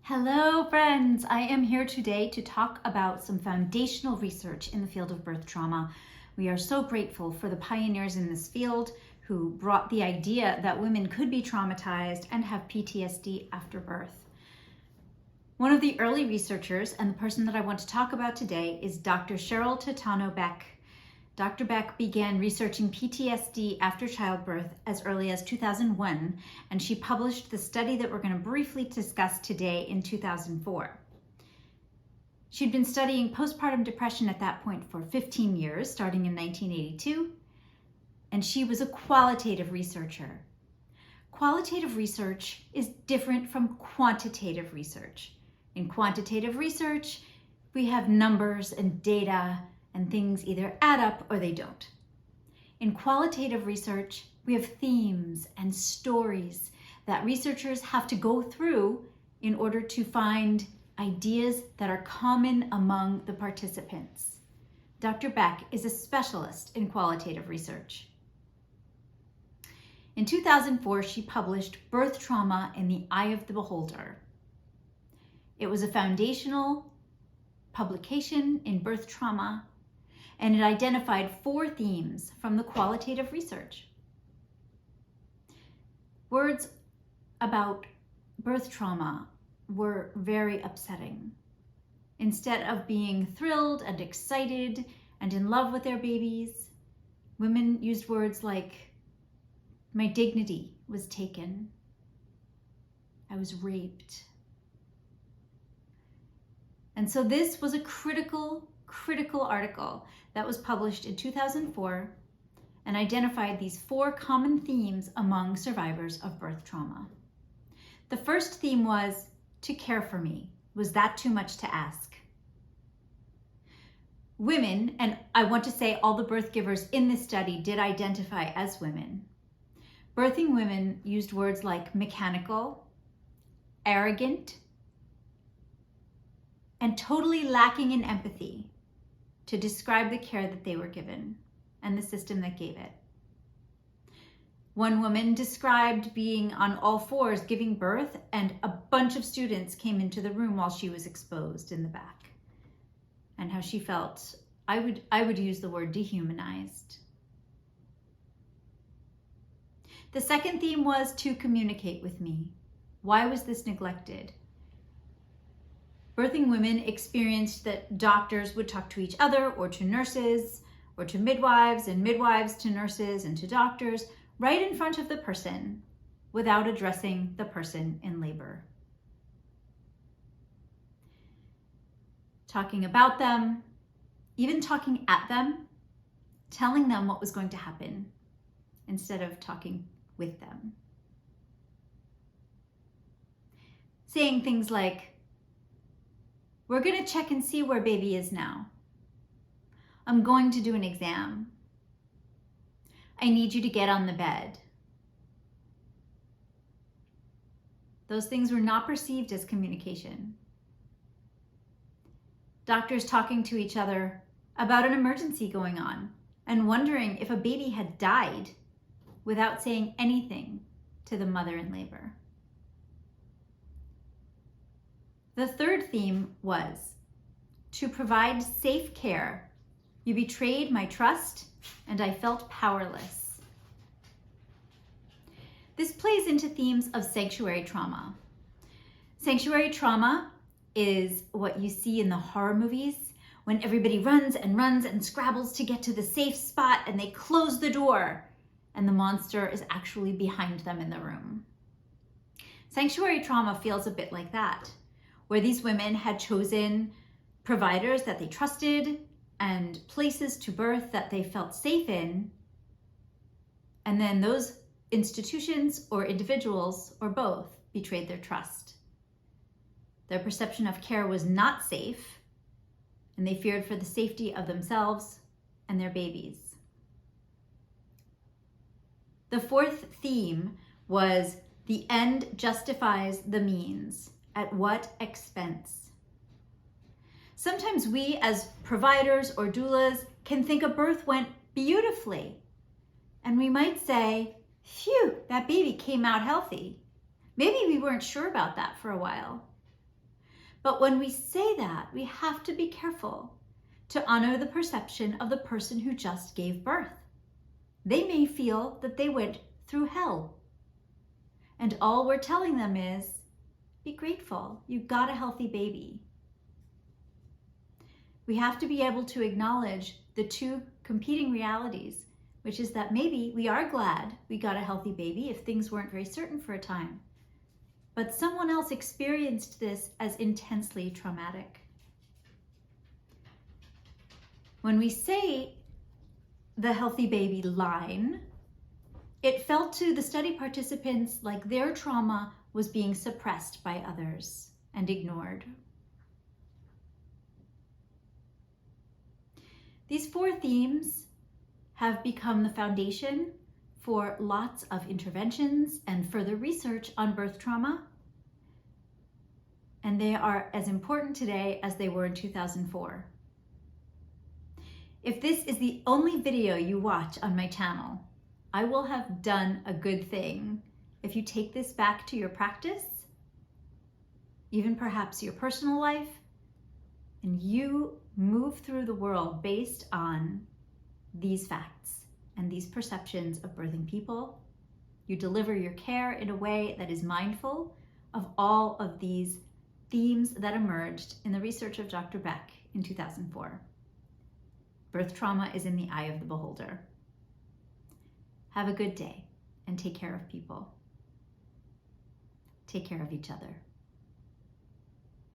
Hello friends, I am here today to talk about some foundational research in the field of birth trauma. We are so grateful for the pioneers in this field who brought the idea that women could be traumatized and have PTSD after birth. One of the early researchers and the person that I want to talk about today is Dr. Cheryl Tatano Beck. Dr. Beck began researching PTSD after childbirth as early as 2001, and she published the study that we're going to briefly discuss today in 2004. She'd been studying postpartum depression at that point for 15 years, starting in 1982, and she was a qualitative researcher. Qualitative research is different from quantitative research. In quantitative research, we have numbers and data, and things either add up or they don't. In qualitative research, we have themes and stories that researchers have to go through in order to find ideas that are common among the participants. Dr. Beck is a specialist in qualitative research. In 2004, she published Birth Trauma in the Eye of the Beholder. It was a foundational publication in birth trauma, and it identified 4 themes from the qualitative research. Words about birth trauma were very upsetting. Instead of being thrilled and excited and in love with their babies, women used words like, "My dignity was taken," "I was raped." And so this was a critical article that was published in 2004 and identified these 4 common themes among survivors of birth trauma. The first theme was, "To care for me. Was that too much to ask?" Women, and I want to say all the birth givers in this study did identify as women. Birthing women used words like mechanical, arrogant, and totally lacking in empathy to describe the care that they were given and the system that gave it. One woman described being on all fours giving birth, and a bunch of students came into the room while she was exposed in the back, and how she felt, I would use the word dehumanized. The second theme was to communicate with me. Why was this neglected? Birthing women experienced that doctors would talk to each other or to nurses or to midwives, and midwives to nurses and to doctors right in front of the person without addressing the person in labor. Talking about them, even talking at them, telling them what was going to happen instead of talking with them. Saying things like, "We're going to check and see where baby is now. I'm going to do an exam. I need you to get on the bed." Those things were not perceived as communication. Doctors talking to each other about an emergency going on and wondering if a baby had died without saying anything to the mother in labor. The third theme was, "To provide safe care. You betrayed my trust and I felt powerless." This plays into themes of sanctuary trauma. Sanctuary trauma is what you see in the horror movies when everybody runs and scrabbles to get to the safe spot and they close the door and the monster is actually behind them in the room. Sanctuary trauma feels a bit like that, where these women had chosen providers that they trusted and places to birth that they felt safe in, and then those institutions or individuals or both betrayed their trust. Their perception of care was not safe, and they feared for the safety of themselves and their babies. The fourth theme was, "The end justifies the means. At what expense?" Sometimes we as providers or doulas can think a birth went beautifully, and we might say, "Phew, that baby came out healthy." Maybe we weren't sure about that for a while. But when we say that, we have to be careful to honor the perception of the person who just gave birth. They may feel that they went through hell. And all we're telling them is, be grateful, you got a healthy baby. We have to be able to acknowledge the two competing realities, which is that maybe we are glad we got a healthy baby if things weren't very certain for a time. But someone else experienced this as intensely traumatic. When we say the healthy baby line, it felt to the study participants like their trauma was being suppressed by others and ignored. These 4 themes have become the foundation for lots of interventions and further research on birth trauma. And they are as important today as they were in 2004. If this is the only video you watch on my channel, I will have done a good thing if you take this back to your practice, even perhaps your personal life, and you move through the world based on these facts and these perceptions of birthing people. You deliver your care in a way that is mindful of all of these themes that emerged in the research of Dr. Beck in 2004. Birth trauma is in the eye of the beholder. Have a good day and take care of people. Take care of each other.